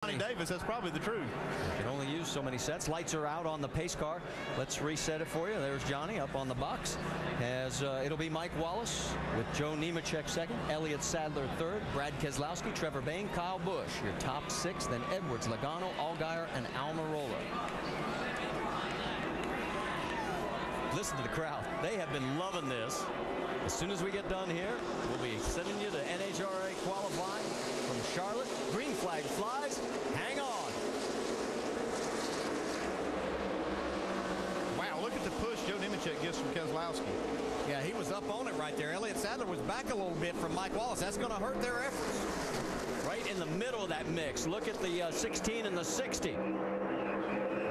Davis, that's probably the truth. You can only use so many sets. Lights are out on the pace car. Let's reset it for you. There's Johnny up on the box. As it'll be Mike Wallace with Joe Nemechek second, Elliott Sadler third, Brad Keselowski, Trevor Bayne, Kyle Busch. Your top six, then Edwards, Logano, Allgaier, and Almirola. Listen to the crowd. They have been loving this. As soon as we get done here, we'll be sending you to NHRA qualifying from Charlotte. Green flag flies. Hang on. Wow, look at the push Joe Nemechek gives from Keselowski. Yeah, he was up on it right there. Elliott Sadler was back a little bit from Mike Wallace. That's going to hurt their efforts. Right in the middle of that mix. Look at the 16 and the 60.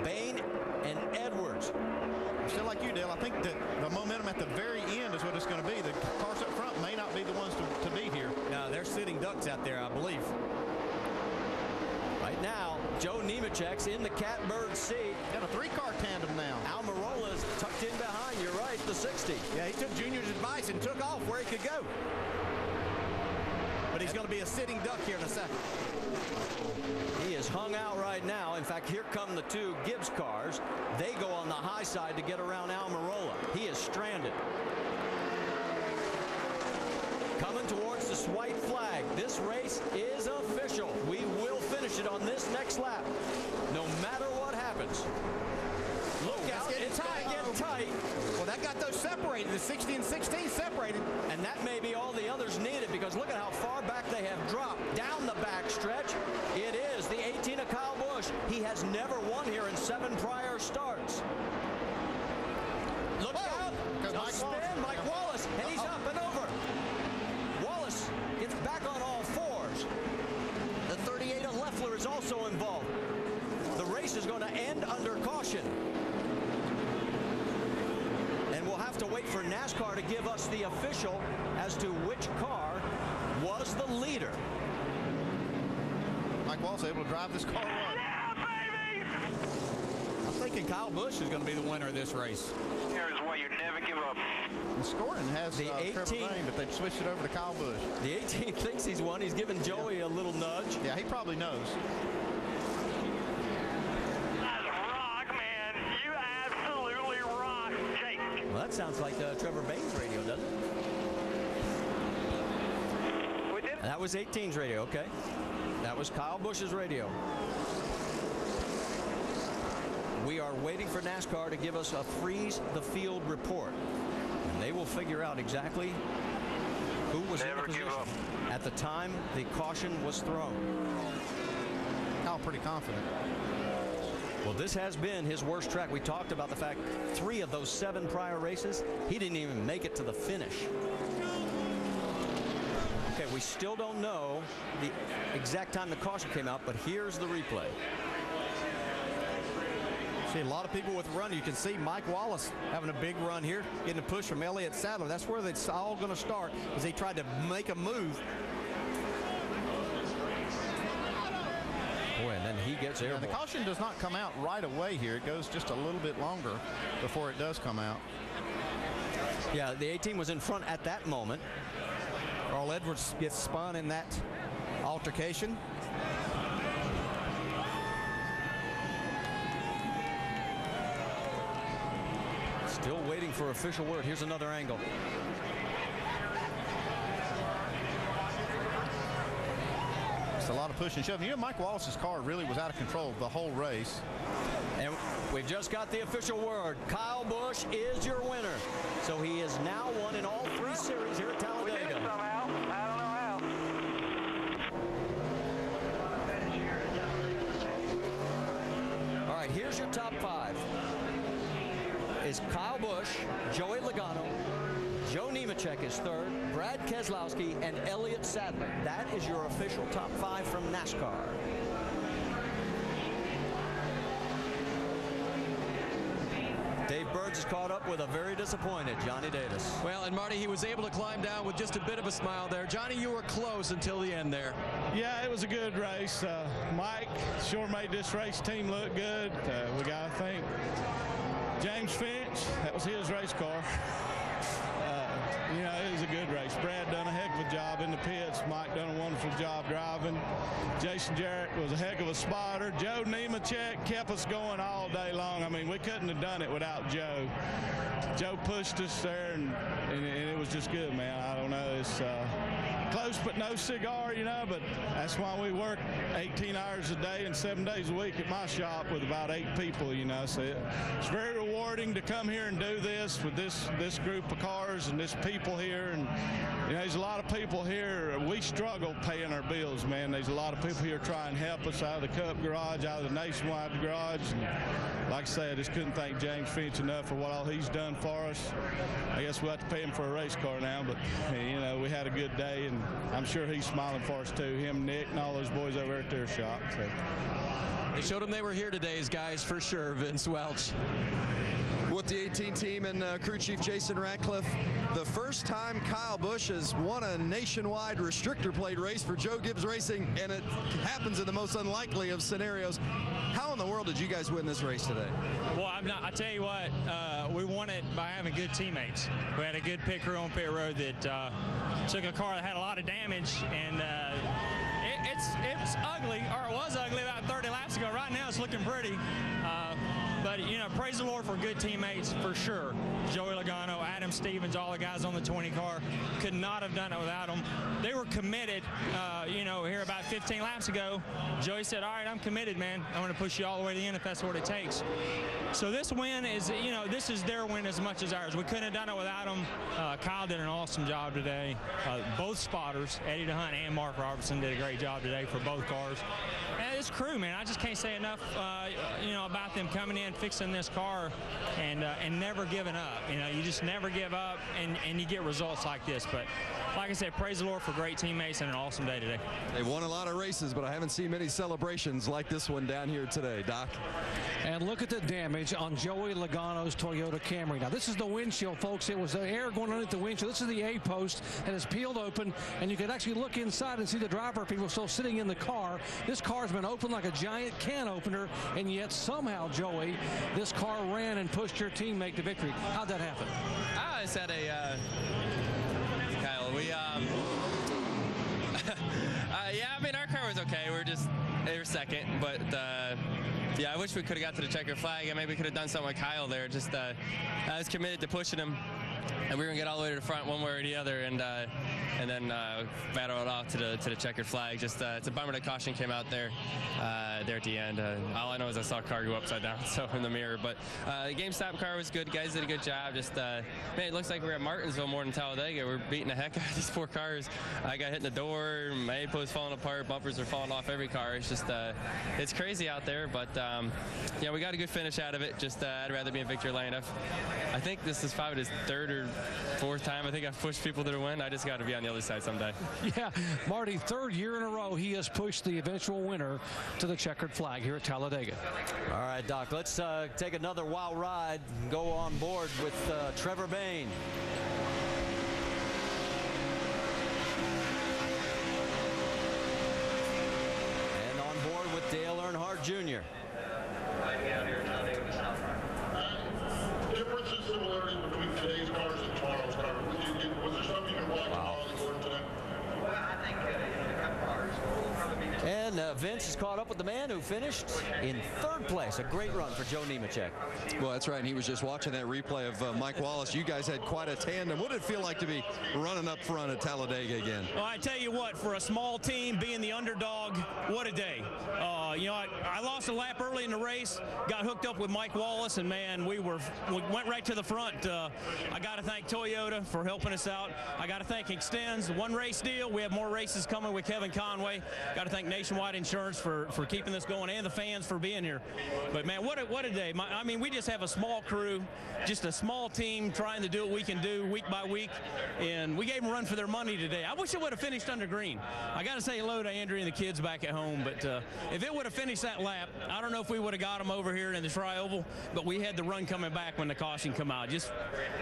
Bain and Edwards. Still like you, Dale, I think that the momentum at the very end is what it's going to be. The cars up front may not be the ones to beat here. No, they're sitting ducks out there, I believe. Right now, Joe Nemechek's in the catbird seat. Got a three-car tandem now. Almirola's tucked in behind. You're right, the 60. Yeah, he took Junior's advice and took off where he could go. But he's going to be a sitting duck here in a second. He is hung out right now. In fact, here come the two Gibbs cars. They go on the high side to get around Almirola. He is stranded. Coming towards this white flag. This race is official. We will finish it on this next lap, no matter what happens. Look out, it's going to get tight. Well, that got those separated. The 60 and 16 separated. And that may be all the others needed, because look at how far back they have dropped. Down the back stretch, it is the 18 of Kyle Busch. He has never won here in 7 prior starts. Look out. Mike Wallace, and he's up and over. Wallace gets back on all fours. The 38 of Leffler is also involved. The race is going to end under caution. And we'll have to wait for NASCAR to give us the official as to which car was the leader. Mike Wallace able to drive this car on. Yeah, baby! I'm thinking Kyle Busch is going to be the winner of this race. Here's why you never give up. The scoring has The 18 Trevor Bayne, but they've switched it over to Kyle Busch. The 18 thinks he's won. He's giving Joey a little nudge. Yeah, he probably knows. That's rock, man. You absolutely rock, Jake. Well, that sounds like Trevor Bayne's radio, doesn't it? We did it. That was 18's radio, okay. That was Kyle Busch's radio. We are waiting for NASCAR to give us a freeze the field report. And they will figure out exactly who was in the Never give position up. at the time the caution was thrown. Kyle pretty confident. Well, this has been his worst track. We talked about the fact 3 of those 7 prior races, he didn't even make it to the finish. Okay, we still don't know the exact time the caution came out, but here's the replay. See a lot of people with run. You can see Mike Wallace having a big run here, getting a push from Elliott Sadler. That's where it's all going to start, as he tried to make a move. Boy, and then he gets airborne. The caution does not come out right away here. It goes just a little bit longer before it does come out. Yeah, the 18 was in front at that moment. Carl Edwards gets spun in that altercation. Still waiting for official word. Here's another angle. It's a lot of push and shove. You know, Mike Wallace's car really was out of control the whole race. And we've just got the official word. Kyle Busch is your winner. So he is now won in all 3 series here at We did it Talladega. somehow. I don't know how. All right, here's your top 5. Is Kyle Busch, Joey Logano, Joe Nemechek is 3rd, Brad Keselowski, and Elliott Sadler. That is your official top 5 from NASCAR. Dave Burns is caught up with a very disappointed Johnny Davis. Well, and Marty, he was able to climb down with just a bit of a smile there. Johnny, you were close until the end there. Yeah, it was a good race. Mike sure made this race team look good. We got to thank James Finch. That was his race car. you know, it was a good race. Brad done a heck of a job in the pits. Mike done a wonderful job driving. Jason Jarrett was a heck of a spotter. Joe Nemechek kept us going all day long. I mean, we couldn't have done it without Joe. Joe pushed us there, and it was just good, man. I don't know. It's close but no cigar, you know, but that's why we work 18 hours a day and 7 days a week at my shop with about 8 people, you know. So it's very rewarding to come here and do this with this group of cars and this people here. And you know, there's a lot of people here. We struggle paying our bills, man. There's a lot of people here trying to help us out of the Cup garage, out of the Nationwide garage. And like I said, I just couldn't thank James Finch enough for what all he's done for us. I guess we'll have to pay him for a race car now, but you know, we had a good day, and I'm sure he's smiling for us too. Him, Nick, and all those boys over at their shop. So. They showed them they were here today, guys, for sure. Vince Welch. With the 18 team and crew chief Jason Ratcliffe, the first time Kyle Busch has won a nationwide restrictor plate race for Joe Gibbs Racing, and it happens in the most unlikely of scenarios. How in the world did you guys win this race today? Well, I tell you what, we won it by having good teammates. We had a good pit crew on pit road that took a car that had a lot of damage, and it's ugly, or it was ugly about 30 laps ago. Right now it's looking pretty. But, you know, praise the Lord for good teammates, for sure. Joey Logano, Adam Stevens, all the guys on the 20 car. Could not have done it without them. They were committed, you know, here about 15 laps ago. Joey said, all right, I'm committed, man. I'm going to push you all the way to the end if that's what it takes. So this win is, you know, this is their win as much as ours. We couldn't have done it without them. Kyle did an awesome job today. Both spotters, Eddie DeHunt and Mark Robertson, did a great job today for both cars. And this crew, man, I just can't say enough, you know, about them coming in, fixing this car, and never giving up. You know, you just never give up, and you get results like this. But like I said, praise the Lord for great teammates and an awesome day today. They won a lot of races, but I haven't seen many celebrations like this one down here today, Doc. And look at the damage on Joey Logano's Toyota Camry. Now, this is the windshield, folks. It was the air going underneath the windshield. This is the A-post, and it's peeled open, and you can actually look inside and see the driver people still sitting in the car. This car's been open like a giant can opener, and yet somehow, Joey, this car ran and pushed your teammate to victory. How'd that happen? I just had a Kyle, we yeah, I mean, our car was okay. They were second, but yeah, I wish we could have got to the checker flag, and maybe we could have done something with Kyle there. Just I was committed to pushing him, and we were gonna get all the way to the front one way or the other, and then battle it off to the checkered flag. Just it's a bummer that caution came out there at the end. All I know is I saw a car go upside down, so in the mirror. But the GameStop car was good. Guys did a good job. Just man, it looks like we're at Martinsville more than Talladega. We're beating the heck out of these 4 cars. I got hit in the door. My A-post falling apart. Bumpers are falling off every car. It's just it's crazy out there. But yeah, we got a good finish out of it. Just I'd rather be in victory lane. I think this is probably his 3rd or 4th time I think I've pushed people to the win. I just got to be on the other side someday. Yeah, Marty, 3rd year in a row he has pushed the eventual winner to the checkered flag here at Talladega. All right, Doc, let's take another wild ride and go on board with Trevor Bayne. And on board with Dale Earnhardt Jr. Differences and similarities between today's cars and tomorrow's cars. Was there something you liked about the Gordon today? Well, I think the Cup cars will probably be. And Vince is caught up with the man who finished in 3rd place. A great run for Joe Nemechek. Well, that's right. And he was just watching that replay of Mike Wallace. You guys had quite a tandem. What did it feel like to be running up front at Talladega again? Well, I tell you what, for a small team being the underdog, what a day. You know, I lost a lap early in the race, got hooked up with Mike Wallace, and man, we went right to the front. I got to thank Toyota for helping us out. I got to thank Extends, one race deal. We have more races coming with Kevin Conway. Got to thank Nationwide Insurance for keeping this going, and the fans for being here. But man, what a day. I mean, we just have a small crew, just a small team trying to do what we can do week by week, and we gave them a run for their money today. I wish it would have finished under green. I got to say hello to Andrew and the kids back at home, but if it would have finished that that lap. I don't know if we would have got him over here in the tri-oval, but we had the run coming back when the caution come out. Just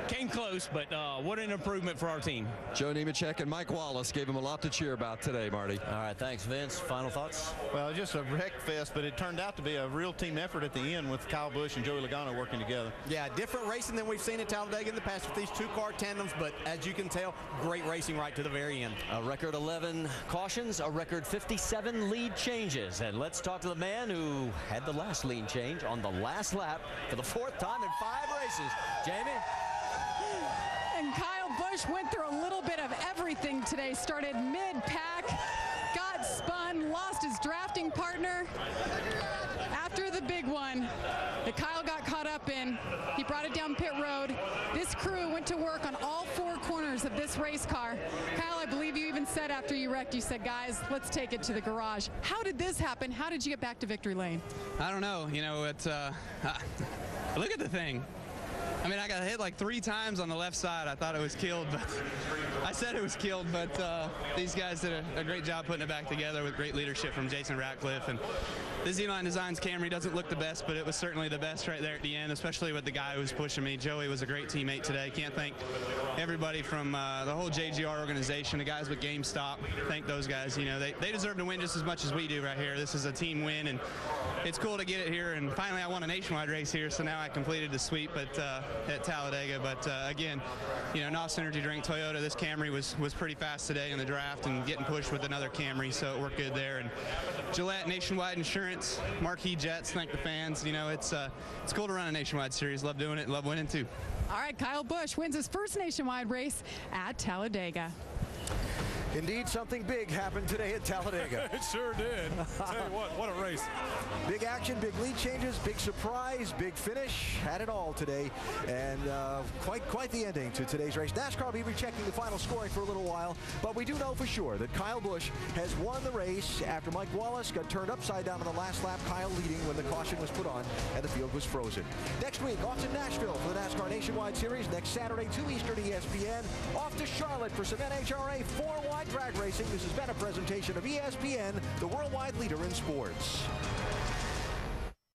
came close, but what an improvement for our team. Joe Nemechek and Mike Wallace gave him a lot to cheer about today, Marty. All right, thanks, Vince. Final thoughts? Well, just a wreck fest, but it turned out to be a real team effort at the end with Kyle Busch and Joey Logano working together. Yeah, different racing than we've seen at Talladega in the past with these two-car tandems, but as you can tell, great racing right to the very end. A record 11 cautions, a record 57 lead changes. And let's talk to the man who had the last lead change on the last lap for the 4th time in 5 races. Jamie? And Kyle Busch went through a little bit of everything today. Started mid-pack, got spun, lost his drafting partner. After the big one that Kyle got caught up in, he brought it down pit road. This crew went to work on all 4 corners of this race car. Kyle, I believe you even said after you wrecked, you said, guys, let's take it to the garage. How did this happen? How did you get back to victory lane? I don't know. You know, it's look at the thing. I mean, I got hit like 3 times on the left side. I thought it was killed, but I said it was killed, but these guys did a great job putting it back together with great leadership from Jason Ratcliffe. And the Z-Line Designs Camry doesn't look the best, but it was certainly the best right there at the end, especially with the guy who was pushing me. Joey was a great teammate today. Can't thank everybody from the whole JGR organization, the guys with GameStop. Thank those guys. You know, they deserve to win just as much as we do right here. This is a team win, and it's cool to get it here. And finally, I won a nationwide race here, so now I completed the sweep at Talladega. But again, you know, NOS Energy Drink Toyota, this Camry was pretty fast today in the draft and getting pushed with another Camry, so it worked good there. And Gillette Nationwide Insurance, Marquee Jets, thank the fans. You know, it's cool to run a nationwide series. Love doing it, love winning too. All right, Kyle Busch wins his first nationwide race at Talladega. Indeed, something big happened today at Talladega. It sure did. Tell you what a race. Big action, big lead changes, big surprise, big finish. Had it all today. And quite the ending to today's race. NASCAR will be rechecking the final scoring for a little while, but we do know for sure that Kyle Busch has won the race after Mike Wallace got turned upside down on the last lap, Kyle leading when the caution was put on and the field was frozen. Next week, off to Nashville for the NASCAR Nationwide Series. Next Saturday, 2 Eastern ESPN. Off to Charlotte for some NHRA 4-wide drag racing. This has been a presentation of ESPN, the worldwide leader in sports.